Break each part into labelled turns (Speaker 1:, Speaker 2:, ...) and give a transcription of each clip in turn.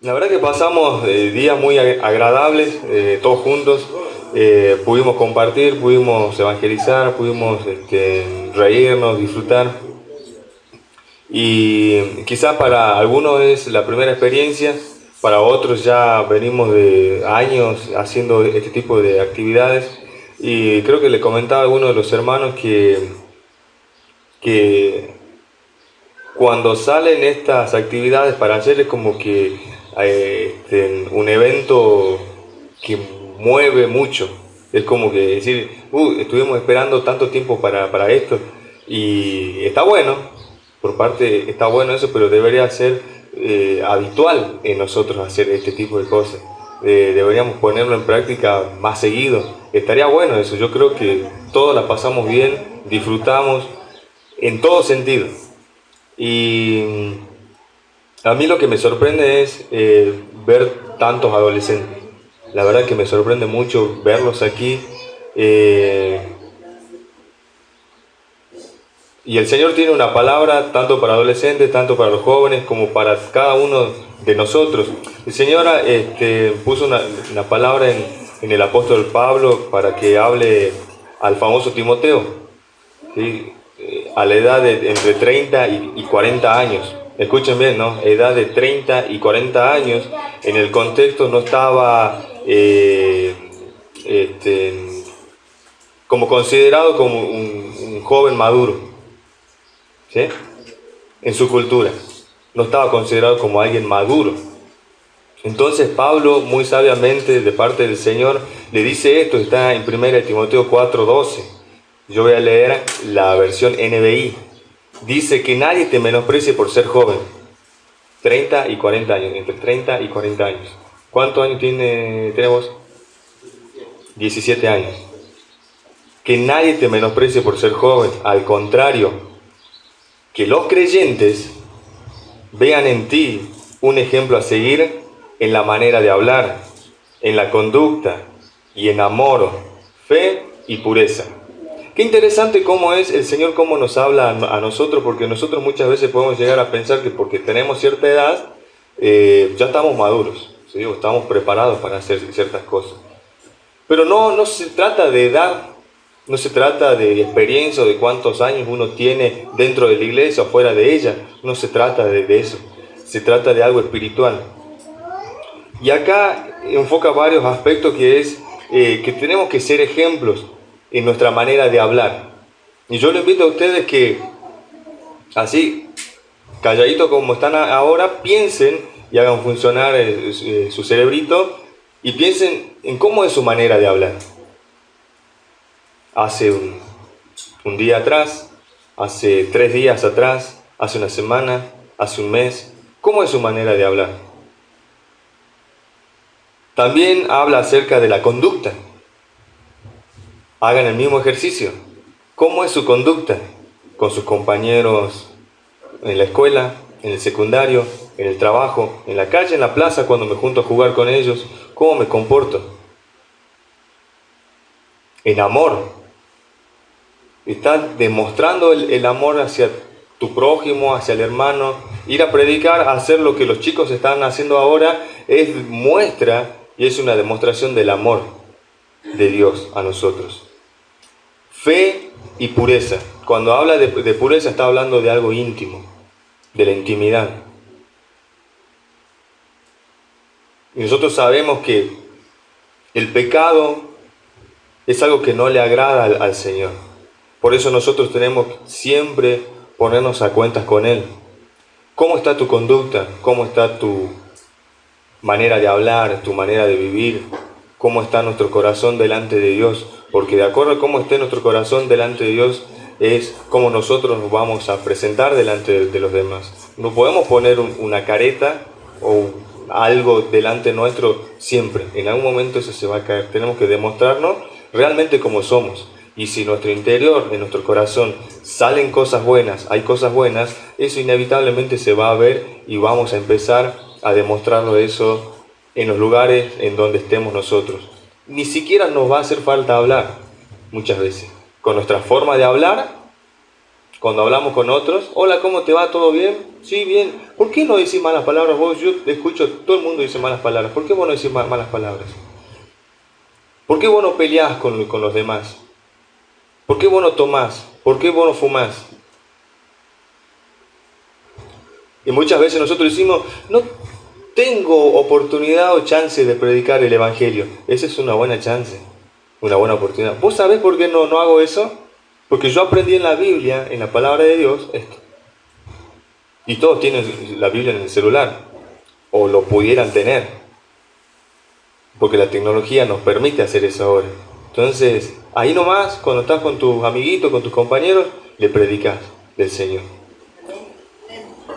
Speaker 1: La verdad que pasamos días muy agradables, todos juntos. Pudimos compartir, pudimos evangelizar, pudimos reírnos, disfrutar. Y quizás para algunos es la primera experiencia, para otros ya venimos de años haciendo este tipo de actividades. Y creo que le comentaba a alguno de los hermanos que cuando salen estas actividades para hacer es como que un evento que mueve mucho. Es como que decir, estuvimos esperando tanto tiempo para esto y está bueno, por parte está bueno eso, pero debería ser habitual en nosotros hacer este tipo de cosas. Deberíamos ponerlo en práctica más seguido. Estaría bueno eso, yo creo que todos la pasamos bien, disfrutamos en todo sentido. Y a mí lo que me sorprende es ver tantos adolescentes. La verdad que me sorprende mucho verlos aquí. eh, y el Señor tiene una palabra tanto para adolescentes, tanto para los jóvenes, como para cada uno de nosotros. El Señor puso una palabra en el apóstol Pablo para que hable al famoso Timoteo, ¿sí? A la edad de entre 30 y 40 años. Escuchen bien, ¿no? Edad de 30 y 40 años. En el contexto no estaba este, como considerado como un joven maduro, ¿sí? En su cultura. No estaba considerado como alguien maduro. Entonces Pablo, muy sabiamente, de parte del Señor, le dice esto, está en 1 Timoteo 4:12. Yo voy a leer la versión NBI. Dice que nadie te menosprecie por ser joven. 30 y 40 años, entre 30 y 40 años. ¿Cuántos años tenemos? 17 años. Que nadie te menosprecie por ser joven. Al contrario, que los creyentes vean en ti un ejemplo a seguir en la manera de hablar, en la conducta y en amor, fe y pureza. Qué interesante cómo es el Señor, cómo nos habla a nosotros, porque nosotros muchas veces podemos llegar a pensar que porque tenemos cierta edad, ya estamos maduros, ¿sí? O estamos preparados para hacer ciertas cosas. Pero no se trata de edad, no se trata de experiencia o de cuántos años uno tiene dentro de la iglesia o fuera de ella, no se trata de eso, se trata de algo espiritual. Y acá enfoca varios aspectos que es que tenemos que ser ejemplos en nuestra manera de hablar. Y yo les invito a ustedes que, así, calladitos como están ahora, piensen y hagan funcionar su cerebrito y piensen en cómo es su manera de hablar. Hace un día atrás, hace 3 días atrás, hace una semana, hace un mes, ¿cómo es su manera de hablar? También habla acerca de la conducta. Hagan el mismo ejercicio. ¿Cómo es su conducta con sus compañeros en la escuela, en el secundario, en el trabajo, en la calle, en la plaza, cuando me junto a jugar con ellos? ¿Cómo me comporto? En amor. Estás demostrando el amor hacia tu prójimo, hacia el hermano. Ir a predicar, hacer lo que los chicos están haciendo ahora, es muestra y es una demostración del amor de Dios a nosotros. Fe y pureza. Cuando habla de pureza está hablando de algo íntimo, de la intimidad. Y nosotros sabemos que el pecado es algo que no le agrada al Señor. Por eso nosotros tenemos siempre ponernos a cuentas con Él. ¿Cómo está tu conducta? ¿Cómo está tu manera de hablar, tu manera de vivir? ¿Cómo está nuestro corazón delante de Dios? Porque de acuerdo a cómo esté nuestro corazón delante de Dios, es como nosotros nos vamos a presentar delante de los demás. No podemos poner una careta o algo delante nuestro siempre. En algún momento eso se va a caer. Tenemos que demostrarnos realmente como somos. Y si nuestro interior, en nuestro corazón, salen cosas buenas, hay cosas buenas, eso inevitablemente se va a ver y vamos a empezar a demostrarlo eso en los lugares en donde estemos nosotros. Ni siquiera nos va a hacer falta hablar muchas veces. Con nuestra forma de hablar, Cuando hablamos con otros, hola, ¿cómo te va? ¿Todo bien? Sí, bien. ¿Por qué no decís malas palabras vos? Yo escucho, todo el mundo dice malas palabras. ¿Por qué vos no decís malas palabras? ¿Por qué vos no peleás con los demás? ¿Por qué vos no tomás? ¿Por qué vos no fumás? Y muchas veces nosotros decimos, no tengo oportunidad o chance de predicar el Evangelio. Esa es una buena chance, una buena oportunidad. ¿Vos sabés por qué no hago eso? Porque yo aprendí en la Biblia, en la palabra de Dios, esto. Y todos tienen la Biblia en el celular, o lo pudieran tener, porque la tecnología nos permite hacer eso ahora. Entonces, ahí nomás, cuando estás con tus amiguitos, con tus compañeros, le predicas del Señor.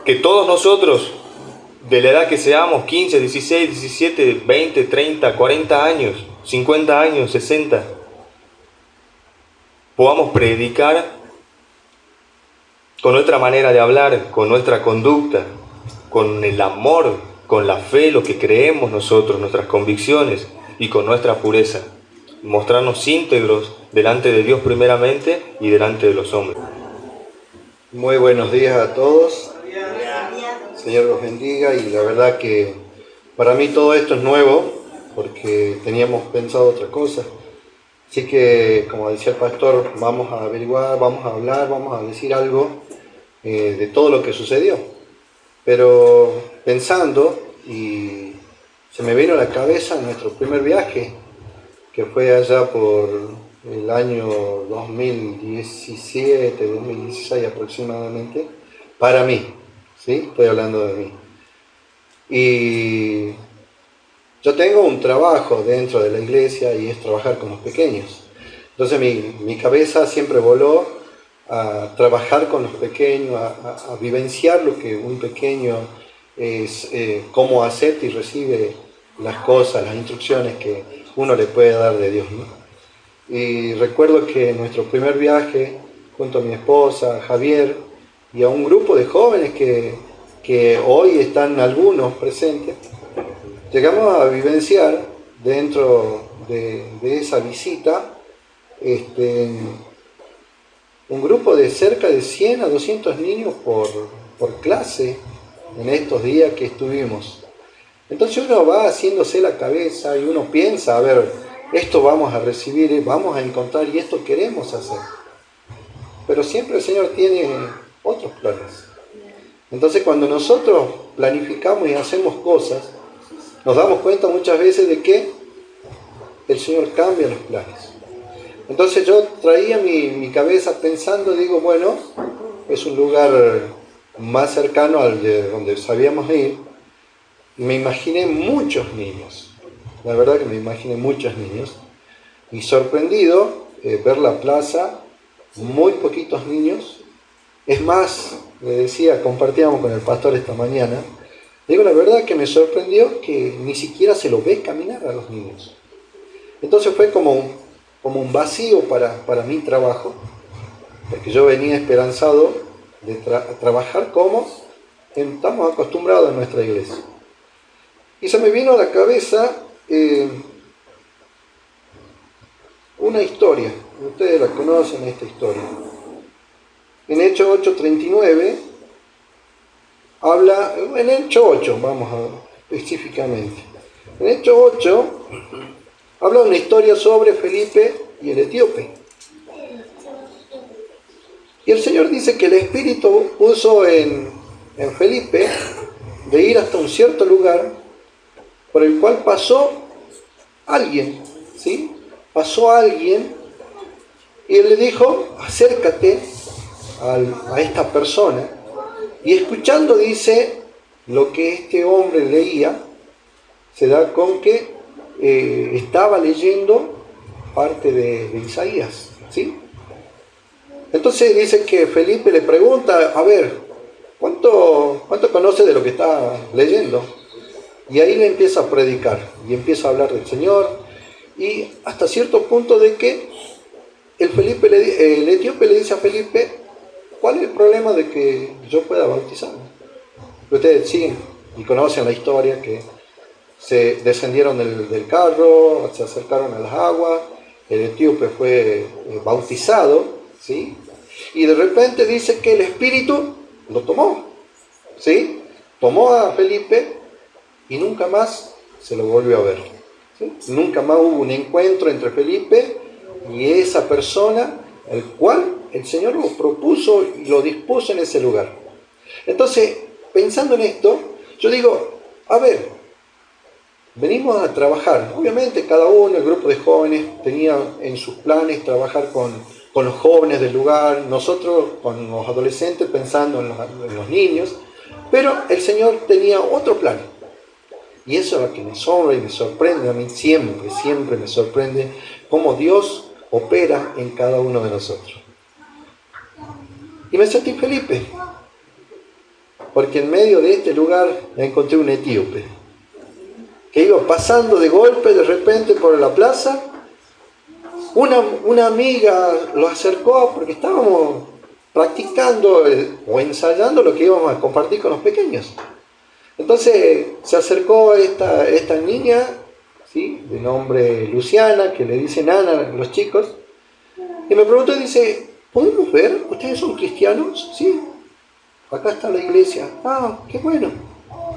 Speaker 1: Que todos nosotros, de la edad que seamos, 15, 16, 17, 20, 30, 40 años, 50 años, 60, podamos predicar con nuestra manera de hablar, con nuestra conducta, con el amor, con la fe, lo que creemos nosotros, nuestras convicciones y con nuestra pureza. Mostrarnos íntegros delante de Dios primeramente y delante de los hombres.
Speaker 2: Muy buenos días a todos. Señor los bendiga, y la verdad que para mí todo esto es nuevo porque teníamos pensado otra cosa. Así que, como decía el pastor, vamos a averiguar, vamos a hablar, vamos a decir algo de todo lo que sucedió. Pero pensando, y se me vino a la cabeza nuestro primer viaje, que fue allá por el año 2017, 2016 aproximadamente, para mí, ¿sí? Estoy hablando de mí. Y yo tengo un trabajo dentro de la iglesia y es trabajar con los pequeños. Entonces mi cabeza siempre voló a trabajar con los pequeños, a vivenciar lo que un pequeño es, cómo acepta y recibe las cosas, las instrucciones que uno le puede dar de Dios, ¿no? Y recuerdo que en nuestro primer viaje, junto a mi esposa, Javier, y a un grupo de jóvenes que hoy están algunos presentes, llegamos a vivenciar dentro de esa visita un grupo de cerca de 100 a 200 niños por clase en estos días que estuvimos. Entonces uno va haciéndose la cabeza y uno piensa, a ver, esto vamos a recibir, vamos a encontrar y esto queremos hacer. Pero siempre el Señor tiene otros planes. Entonces cuando nosotros planificamos y hacemos cosas, nos damos cuenta muchas veces de que el Señor cambia los planes. Entonces yo traía mi cabeza pensando, digo, bueno, es un lugar más cercano al de donde sabíamos ir. Me imaginé muchos niños, la verdad que me imaginé muchos niños, y sorprendido ver la plaza, muy poquitos niños. Es más, le decía, compartíamos con el pastor esta mañana, digo, la verdad que me sorprendió que ni siquiera se lo ve caminar a los niños. Entonces fue como un vacío para mi trabajo, porque yo venía esperanzado de trabajar como estamos acostumbrados en nuestra iglesia. Y se me vino a la cabeza una historia, ustedes la conocen esta historia. En Hechos 8:39 habla, en Hechos 8 vamos a específicamente. En Hechos 8 habla una historia sobre Felipe y el etíope. Y el Señor dice que el Espíritu puso en Felipe de ir hasta un cierto lugar por el cual pasó alguien, ¿sí? Pasó alguien y él le dijo, acércate a esta persona. Y escuchando, dice, lo que este hombre leía, se da con que estaba leyendo parte de Isaías, ¿sí? Entonces dice que Felipe le pregunta, a ver, ¿cuánto conoce de lo que está leyendo? Y ahí le empieza a predicar y empieza a hablar del Señor, y hasta cierto punto de que el etíope le dice a Felipe, ¿cuál es el problema de que yo pueda bautizarme? Ustedes siguen y conocen la historia, que se descendieron del carro, se acercaron a las aguas, el etíope fue bautizado, ¿sí? Y de repente dice que el Espíritu lo tomó, ¿sí? Tomó a Felipe y nunca más se lo volvió a ver, ¿sí? Nunca más hubo un encuentro entre Felipe y esa persona, el cual el Señor lo propuso y lo dispuso en ese lugar. Entonces, pensando en esto, yo digo, a ver, venimos a trabajar. Obviamente cada uno, el grupo de jóvenes, tenía en sus planes trabajar con los jóvenes del lugar, nosotros con los adolescentes pensando en los niños, pero el Señor tenía otro plan. Y eso es lo que me asombra y me sorprende a mí siempre, siempre me sorprende cómo Dios opera en cada uno de nosotros. Y me sentí Felipe, porque en medio de este lugar encontré un etíope, que iba pasando de golpe, de repente, por la plaza. Una amiga lo acercó porque estábamos practicando o ensayando lo que íbamos a compartir con los pequeños. Entonces se acercó esta niña, ¿sí?, de nombre Luciana, que le dicen Ana a los chicos, y me preguntó y dice, ¿podemos ver? ¿Ustedes son cristianos? Sí. Acá está la iglesia. Ah, qué bueno.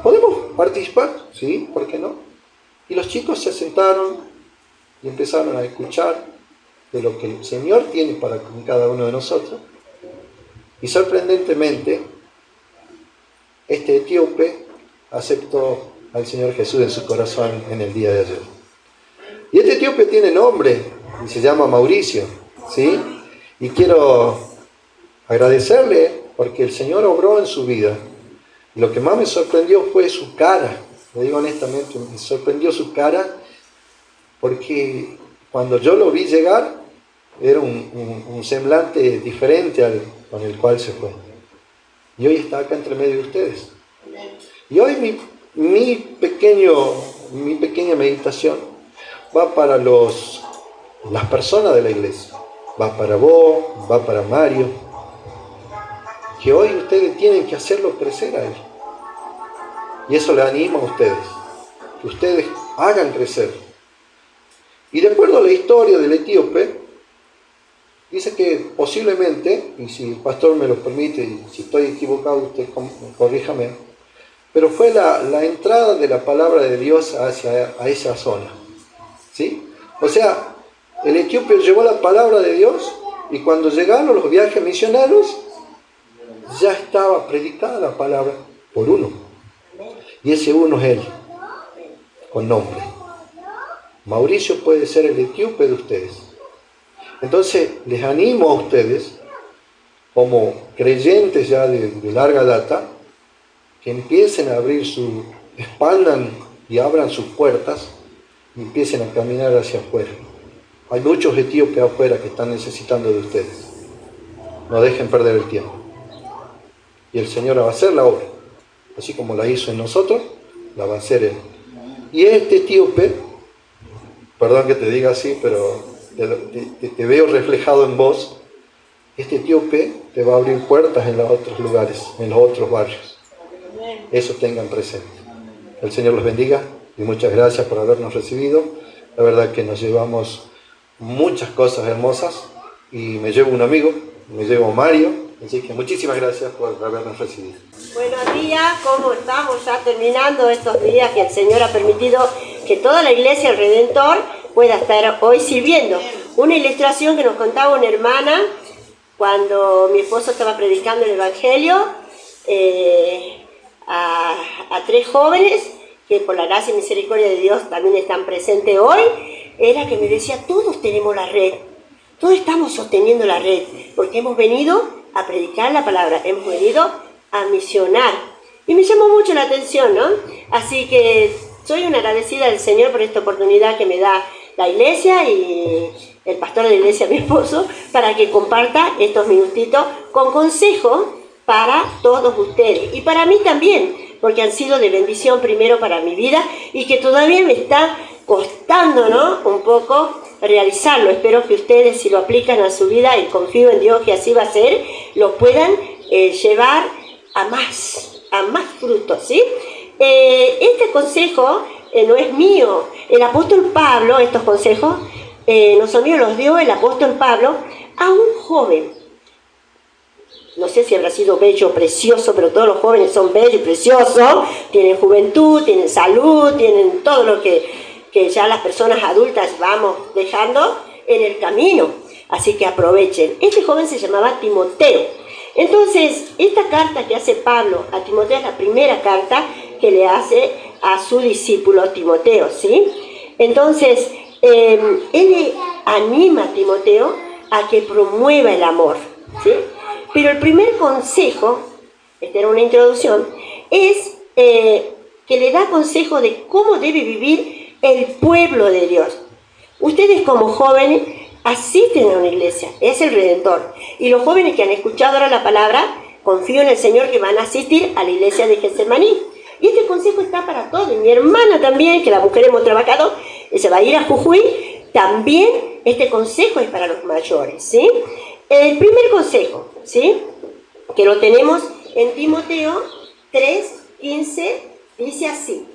Speaker 2: ¿Podemos participar? Sí, ¿por qué no? Y los chicos se sentaron y empezaron a escuchar de lo que el Señor tiene para cada uno de nosotros. Y sorprendentemente, este etíope aceptó al Señor Jesús en su corazón en el día de ayer. Y este etíope tiene nombre y se llama Mauricio, ¿sí? Y quiero agradecerle porque el Señor obró en su vida. Lo que más me sorprendió fue su cara. Le digo honestamente, me sorprendió su cara porque cuando yo lo vi llegar era un semblante diferente al con el cual se fue. Y hoy está acá entre medio de ustedes. Y hoy mi pequeña meditación va para las personas de la iglesia. Va para vos, va para Mario, que hoy ustedes tienen que hacerlo crecer a él. Y eso le anima a ustedes, que ustedes hagan crecer. Y de acuerdo a la historia del etíope, dice que posiblemente, y si el pastor me lo permite, y si estoy equivocado, usted corríjame, pero fue la entrada de la palabra de Dios a esa zona, ¿sí? O sea, el etíope llevó la palabra de Dios y cuando llegaron los viajes misioneros, ya estaba predicada la palabra por uno. Y ese uno es él, con nombre. Mauricio puede ser el etíope de ustedes. Entonces, les animo a ustedes, como creyentes ya de larga data, que empiecen a expandan y abran sus puertas y empiecen a caminar hacia afuera. Hay muchos etíopes afuera que están necesitando de ustedes. No dejen perder el tiempo. Y el Señor va a hacer la obra. Así como la hizo en nosotros, la va a hacer Él. Y este etíope, perdón que te diga así, pero te veo reflejado en vos, este etíope te va a abrir puertas en los otros lugares, en los otros barrios. Eso tengan presente. El Señor los bendiga y muchas gracias por habernos recibido. La verdad que nos llevamos muchas cosas hermosas y me llevo un amigo, me llevo Mario, así que muchísimas gracias por habernos recibido.
Speaker 3: Buenos días, ¿cómo estamos? Ya terminando estos días que el Señor ha permitido que toda la iglesia del Redentor pueda estar hoy sirviendo. Una ilustración que nos contaba una hermana cuando mi esposo estaba predicando el Evangelio a 3 jóvenes que por la gracia y misericordia de Dios también están presentes hoy, era que me decía, todos tenemos la red, todos estamos sosteniendo la red, porque hemos venido a predicar la palabra, hemos venido a misionar. Y me llamó mucho la atención, ¿no? Así que soy una agradecida del Señor por esta oportunidad que me da la iglesia y el pastor de la iglesia, mi esposo, para que comparta estos minutitos con consejo para todos ustedes. Y para mí también, porque han sido de bendición primero para mi vida y que todavía me está costando, ¿no?, un poco realizarlo. Espero que ustedes, si lo aplican a su vida, y confío en Dios que así va a ser, lo puedan llevar a más frutos, ¿sí? Este consejo no es mío. El apóstol Pablo, estos consejos, no son míos, los dio el apóstol Pablo a un joven no sé si habrá sido bello o precioso, pero todos los jóvenes son bellos y preciosos, tienen juventud, tienen salud, tienen todo lo que ya las personas adultas vamos dejando en el camino. Así que aprovechen. Este joven se llamaba Timoteo. Entonces, esta carta que hace Pablo a Timoteo es la primera carta que le hace a su discípulo Timoteo, ¿sí? Entonces, él le anima a Timoteo a que promueva el amor, ¿sí? Pero el primer consejo, esta era una introducción, es que le da consejo de cómo debe vivir el pueblo de Dios. Ustedes como jóvenes asisten a una iglesia, es el Redentor. Y los jóvenes que han escuchado ahora la palabra, confío en el Señor que van a asistir a la iglesia de Getsemaní. Y este consejo está para todos. Y mi hermana también, que la mujer hemos trabajado, se va a ir a Jujuy, también este consejo es para los mayores, ¿sí? El primer consejo, ¿sí?, que lo tenemos en Timoteo 3:15, dice así: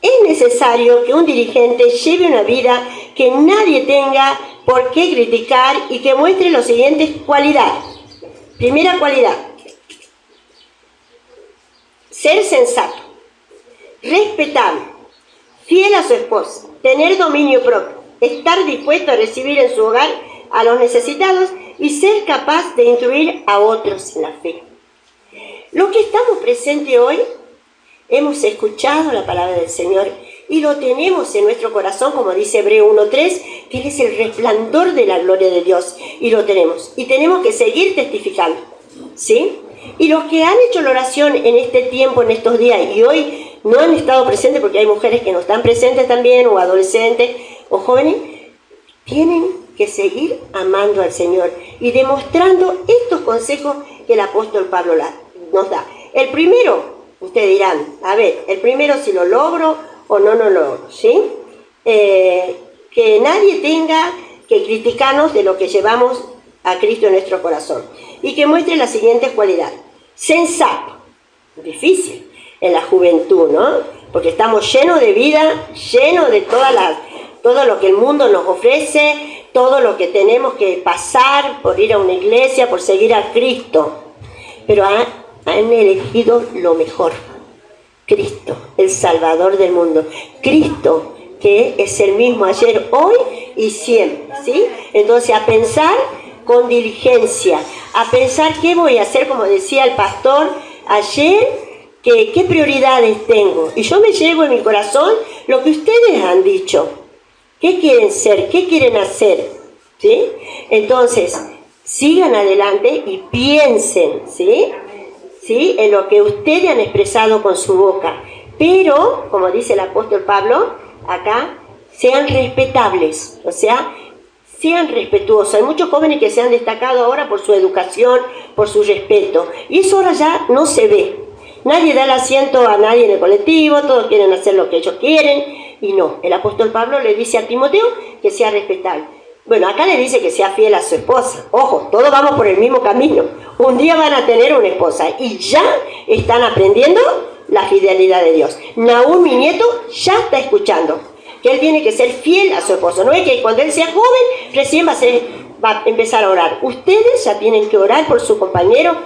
Speaker 3: es necesario que un dirigente lleve una vida que nadie tenga por qué criticar y que muestre las siguientes cualidades. Primera cualidad: ser sensato, respetable, fiel a su esposa, tener dominio propio, estar dispuesto a recibir en su hogar a los necesitados y ser capaz de instruir a otros en la fe. Los que estamos presentes hoy hemos escuchado la palabra del Señor y lo tenemos en nuestro corazón, como dice Hebreo 1:3, que Él es el resplandor de la gloria de Dios, y lo tenemos. Y tenemos que seguir testificando, ¿sí? Y los que han hecho la oración en este tiempo, en estos días, y hoy no han estado presentes porque hay mujeres que no están presentes también, o adolescentes, o jóvenes, tienen que seguir amando al Señor y demostrando estos consejos que el apóstol Pablo nos da. El primero, ustedes dirán, a ver, el primero si lo logro o no lo logro, ¿sí? Que nadie tenga que criticarnos de lo que llevamos a Cristo en nuestro corazón. Y que muestre las siguientes cualidades. Sensato, difícil en la juventud, ¿no? Porque estamos llenos de vida, llenos de todo lo que el mundo nos ofrece, todo lo que tenemos que pasar por ir a una iglesia, por seguir a Cristo. Pero han elegido lo mejor. Cristo, el Salvador del mundo. Cristo, que es el mismo ayer, hoy y siempre, ¿sí? Entonces, a pensar con diligencia, a pensar qué voy a hacer, como decía el pastor ayer, qué prioridades tengo. Y yo me llevo en mi corazón lo que ustedes han dicho. ¿Qué quieren ser? ¿Qué quieren hacer? ¿Sí? Entonces, sigan adelante y piensen, ¿sí?, en lo que ustedes han expresado con su boca. Pero, como dice el apóstol Pablo, acá, sean respetables, o sea, sean respetuosos. Hay muchos jóvenes que se han destacado ahora por su educación, por su respeto. Y eso ahora ya no se ve. Nadie da el asiento a nadie en el colectivo, todos quieren hacer lo que ellos quieren. Y no, el apóstol Pablo le dice a Timoteo que sea respetable. Bueno, acá le dice que sea fiel a su esposa. Ojo, todos vamos por el mismo camino. Un día van a tener una esposa y ya están aprendiendo la fidelidad de Dios. Naúm, mi nieto, ya está escuchando que él tiene que ser fiel a su esposo. No es que cuando él sea joven recién va a empezar a orar. Ustedes ya tienen que orar por su compañero,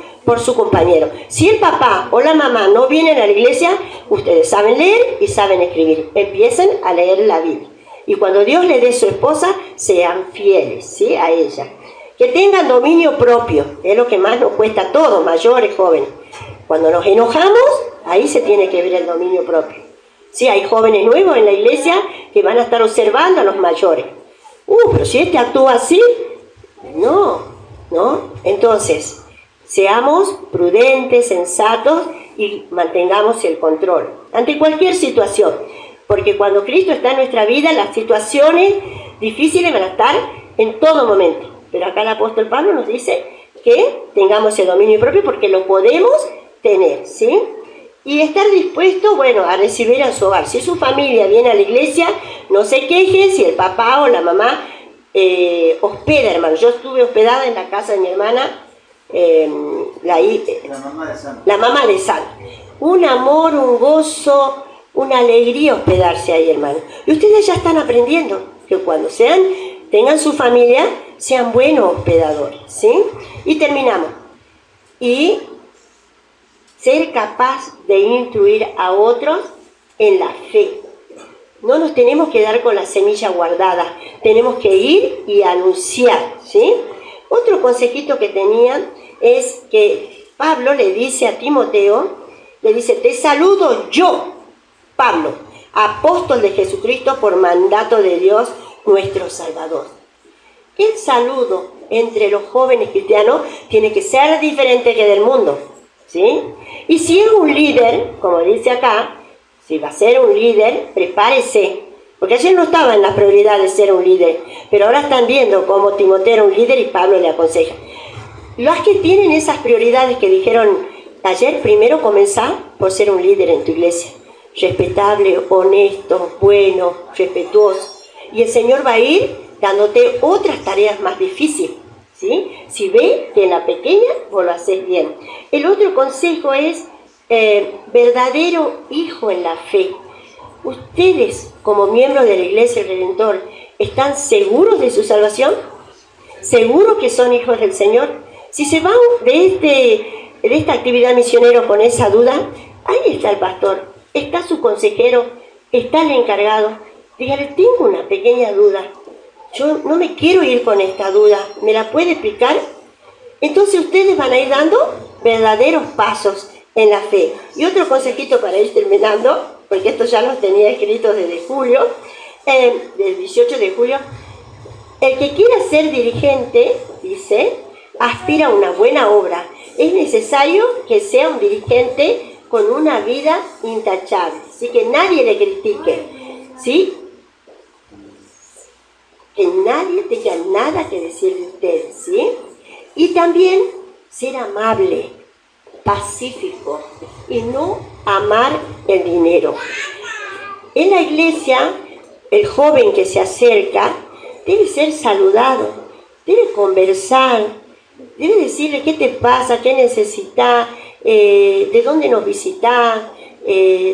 Speaker 3: Si el papá o la mamá no vienen a la iglesia, ustedes saben leer y saben escribir. Empiecen a leer la Biblia. Y cuando Dios le dé su esposa, sean fieles, ¿sí?, a ella. Que tengan dominio propio, es lo que más nos cuesta a todos, mayores, jóvenes. Cuando nos enojamos, ahí se tiene que ver el dominio propio. Sí, hay jóvenes nuevos en la iglesia que van a estar observando a los mayores. Pero si este actúa así, no. Entonces, seamos prudentes, sensatos y mantengamos el control ante cualquier situación. Porque cuando Cristo está en nuestra vida, las situaciones difíciles van a estar en todo momento. Pero acá el apóstol Pablo nos dice que tengamos el dominio propio porque lo podemos tener, ¿sí? Y estar dispuesto, a recibir a su hogar. Si su familia viene a la iglesia, no se queje si el papá o la mamá hospeda, hermano. Yo estuve hospedada en la casa de mi hermana, la mamá de Sal. Un amor, un gozo, una alegría hospedarse ahí, hermano. Y ustedes ya están aprendiendo que cuando tengan su familia, sean buenos hospedadores, ¿sí? Y terminamos. y ser capaz de instruir a otros en la fe. No nos tenemos que dar con la semilla guardada, tenemos que ir y anunciar, ¿sí? Otro consejito que tenía es que Pablo le dice a Timoteo, le dice, te saludo yo, Pablo, apóstol de Jesucristo por mandato de Dios, nuestro Salvador. El saludo entre los jóvenes cristianos tiene que ser diferente que del mundo, ¿sí? Y si es un líder, como dice acá, si va a ser un líder, prepárese. Porque ayer no estaba en la prioridad de ser un líder, pero ahora están viendo cómo Timoteo era un líder y Pablo le aconseja. Los que tienen esas prioridades que dijeron ayer, primero comenzá por ser un líder en tu iglesia. Respetable, honesto, bueno, respetuoso. Y el Señor va a ir dándote otras tareas más difíciles, ¿sí? Si ve que en la pequeña vos lo haces bien. El otro consejo es verdadero hijo en la fe. ¿Ustedes, como miembros de la Iglesia del Redentor, están seguros de su salvación? ¿Seguros que son hijos del Señor? Si se van de esta actividad misionera con esa duda, ahí está el pastor, está su consejero, está el encargado. Dígale, tengo una pequeña duda. Yo no me quiero ir con esta duda. ¿Me la puede explicar? Entonces ustedes van a ir dando verdaderos pasos en la fe. Y otro consejito para ir terminando, porque esto ya los tenía escritos desde julio, del 18 de julio. El que quiera ser dirigente, dice, aspira a una buena obra. Es necesario que sea un dirigente con una vida intachable, así que nadie le critique, ¿sí? Que nadie tenga nada que decir de usted, ¿sí? Y también ser amable, pacífico y no amar el dinero. En la iglesia, el joven que se acerca debe ser saludado, debe conversar, debe decirle qué te pasa, qué necesitas, de dónde nos visitás.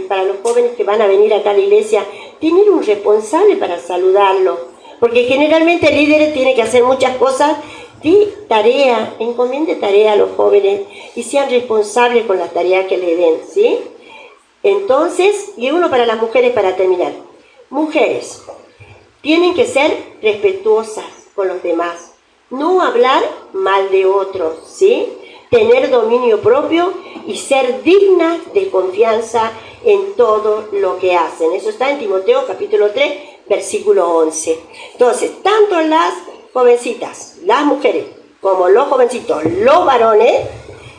Speaker 3: Para los jóvenes que van a venir acá a la iglesia, tener un responsable para saludarlo, porque generalmente el líder tiene que hacer muchas cosas. Di tarea, encomiende tarea a los jóvenes y sean responsables con las tareas que le den, ¿sí? Entonces, y uno para las mujeres para terminar. Mujeres, tienen que ser respetuosas con los demás, no hablar mal de otros, ¿sí? Tener dominio propio y ser dignas de confianza en todo lo que hacen. Eso está en Timoteo capítulo 3, versículo 11. Entonces, tanto las jovencitas, las mujeres, como los jovencitos, los varones,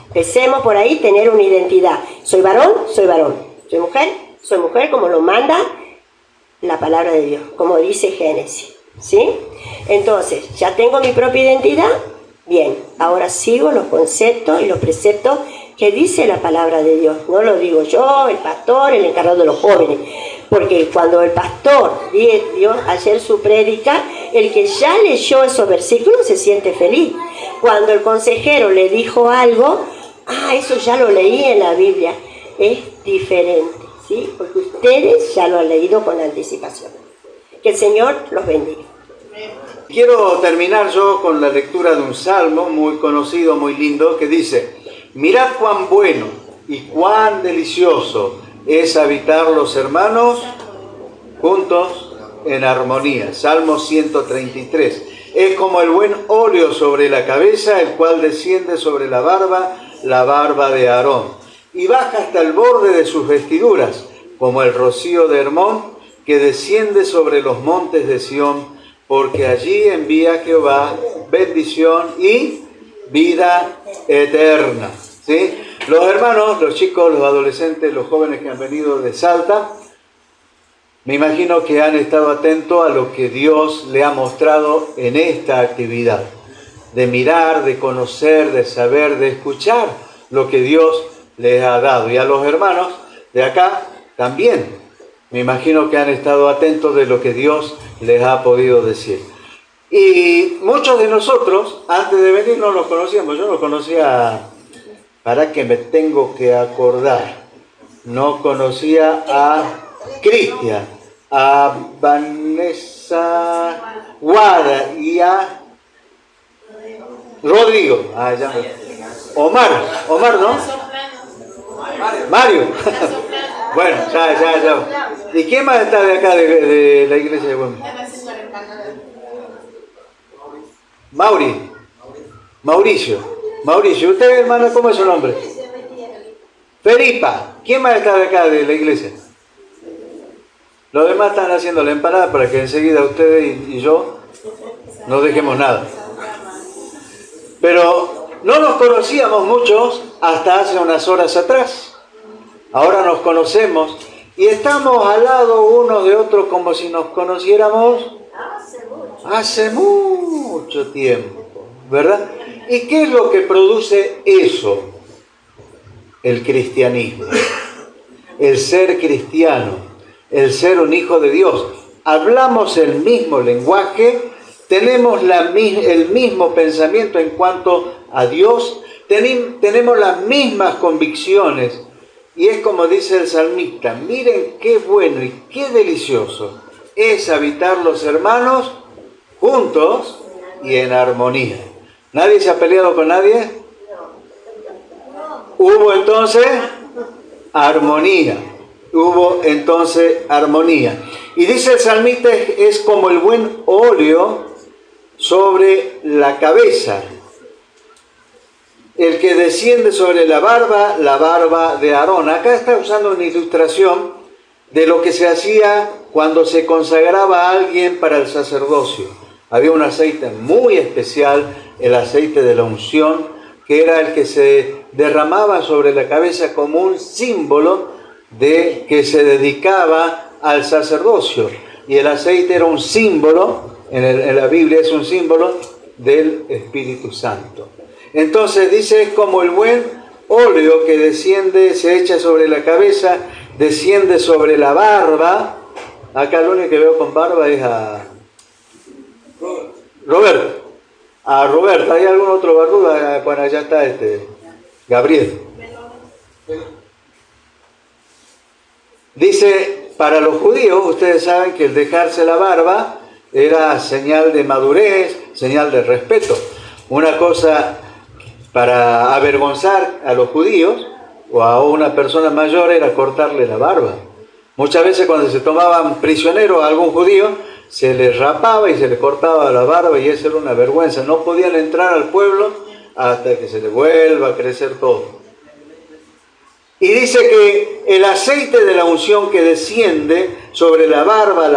Speaker 3: empecemos por ahí, tener una identidad. Soy varón, soy varón. Soy mujer, como lo manda la palabra de Dios, como dice Génesis, ¿sí? Entonces, ya tengo mi propia identidad, bien, ahora sigo los conceptos y los preceptos que dice la palabra de Dios. No lo digo yo, el pastor, el encargado de los jóvenes. Porque cuando el pastor dio ayer su prédica, el que ya leyó esos versículos se siente feliz. Cuando el consejero le dijo algo, eso ya lo leí en la Biblia. Es diferente, ¿sí? Porque ustedes ya lo han leído con anticipación. Que el Señor los bendiga.
Speaker 2: Quiero terminar yo con la lectura de un salmo muy conocido, muy lindo, que dice: mirad cuán bueno y cuán delicioso es habitar los hermanos juntos en armonía. Salmo 133. Es como el buen óleo sobre la cabeza, el cual desciende sobre la barba de Aarón, y baja hasta el borde de sus vestiduras, como el rocío de Hermón, que desciende sobre los montes de Sión, porque allí envía Jehová bendición y vida eterna. ¿Sí? Los hermanos, los chicos, los adolescentes, los jóvenes que han venido de Salta, me imagino que han estado atentos a lo que Dios le ha mostrado en esta actividad, de mirar, de conocer, de saber, de escuchar lo que Dios les ha dado. Y a los hermanos de acá también, me imagino que han estado atentos de lo que Dios les ha podido decir. Y muchos de nosotros, antes de venir, no los conocíamos. Yo no conocía, para que me tengo que acordar, no conocía a Cristian, a Vanessa Guada y a Rodrigo. Omar, ¿no? Mario. Bueno, ya. ¿Y quién más está de acá de la iglesia de Güemes? Mauricio. ¿Usted, hermano, cómo es su nombre? Felipa. ¿Quién más está de acá de la iglesia? Los demás están haciendo la empanada para que enseguida ustedes y yo no dejemos nada. Pero no nos conocíamos muchos hasta hace unas horas atrás. Ahora nos conocemos y estamos al lado uno de otro como si nos conociéramos hace mucho tiempo, ¿verdad? ¿Y qué es lo que produce eso? El cristianismo, el ser cristiano, el ser un hijo de Dios. Hablamos el mismo lenguaje, tenemos el mismo pensamiento en cuanto a Dios, tenemos las mismas convicciones. Y es como dice el salmista, miren qué bueno y qué delicioso es habitar los hermanos juntos y en armonía. ¿Nadie se ha peleado con nadie? Hubo entonces armonía. Y dice el salmista, es como el buen óleo sobre la cabeza, el que desciende sobre la barba de Aarón. Acá está usando una ilustración de lo que se hacía cuando se consagraba a alguien para el sacerdocio. Había un aceite muy especial, el aceite de la unción, que era el que se derramaba sobre la cabeza como un símbolo de que se dedicaba al sacerdocio. Y el aceite era un símbolo, en la Biblia es un símbolo del Espíritu Santo. Entonces dice, es como el buen óleo que desciende, se echa sobre la cabeza, desciende sobre la barba. Acá lo único que veo con barba es a Roberto. A Roberto, ¿hay algún otro barbudo? Bueno, allá está Gabriel. Dice, para los judíos, ustedes saben que el dejarse la barba era señal de madurez, señal de respeto. Una cosa para avergonzar a los judíos o a una persona mayor era cortarle la barba. Muchas veces cuando se tomaban prisionero a algún judío, se les rapaba y se les cortaba la barba y eso era una vergüenza. No podían entrar al pueblo hasta que se les vuelva a crecer todo. Y dice que el aceite de la unción que desciende sobre la barba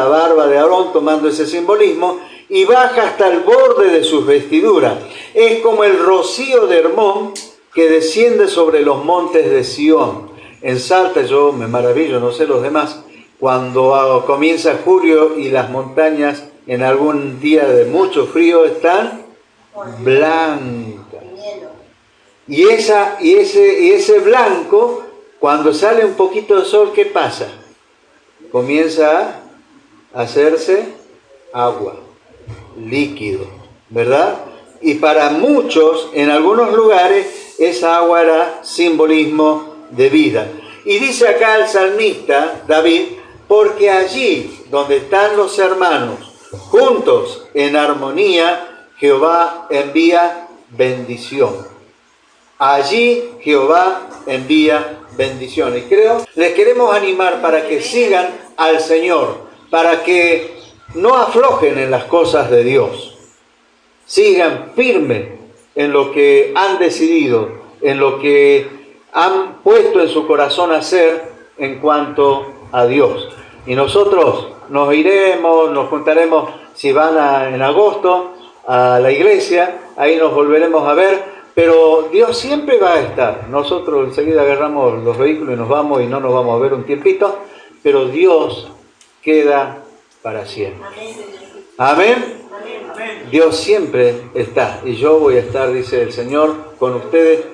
Speaker 2: de Aarón, tomando ese simbolismo, y baja hasta el borde de sus vestiduras. Es como el rocío de Hermón que desciende sobre los montes de Sión. En Salta yo me maravillo, no sé los demás, cuando comienza julio y las montañas en algún día de mucho frío están blancas. Y ese blanco, cuando sale un poquito de sol, ¿qué pasa? Comienza a hacerse agua, líquido, ¿verdad? Y para muchos, en algunos lugares, esa agua era simbolismo de vida. Y dice acá el salmista, David, porque allí donde están los hermanos, juntos en armonía, Jehová envía bendición. Allí Jehová envía bendición. Y les queremos animar para que sigan al Señor, para que no aflojen en las cosas de Dios. Sigan firmes en lo que han decidido, en lo que han puesto en su corazón hacer en cuanto a Dios. Y nosotros nos iremos, nos juntaremos, si van en agosto a la iglesia, ahí nos volveremos a ver, pero Dios siempre va a estar. Nosotros enseguida agarramos los vehículos y nos vamos y no nos vamos a ver un tiempito, pero Dios queda para siempre. Amén. Dios siempre está y yo voy a estar, dice el Señor, con ustedes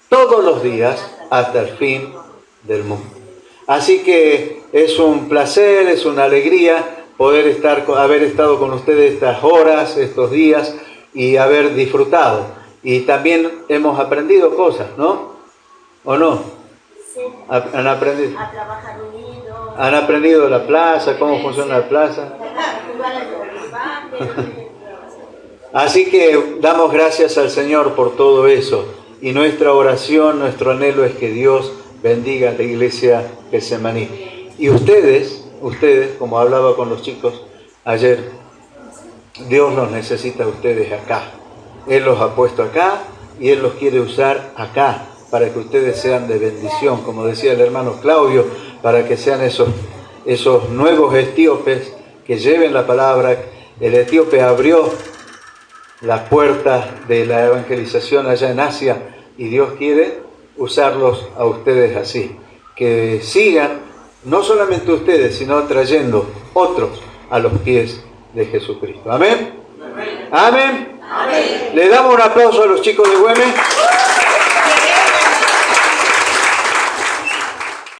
Speaker 2: todos los días hasta el fin del mundo. Así que es un placer, es una alegría poder haber estado con ustedes estas horas, estos días y haber disfrutado. Y también hemos aprendido cosas, ¿no? ¿O no?
Speaker 3: Sí.
Speaker 1: Han aprendido.
Speaker 3: A trabajar unidos.
Speaker 1: Han aprendido la plaza, cómo funciona la plaza. Así que damos gracias al Señor por todo eso.
Speaker 2: y nuestra oración, nuestro anhelo es que Dios bendiga a la iglesia Getsemaní. Y ustedes, como hablaba con los chicos ayer, Dios los necesita a ustedes acá. Él los ha puesto acá y Él los quiere usar acá para que ustedes sean de bendición, como decía el hermano Claudio, para que sean esos nuevos etíopes que lleven la palabra. El etíope abrió las puertas de la evangelización allá en Asia y Dios quiere usarlos a ustedes así, que sigan no solamente ustedes, sino trayendo otros a los pies de Jesucristo. Amén. Amén. Amén. Le damos un aplauso a los chicos de Güemes.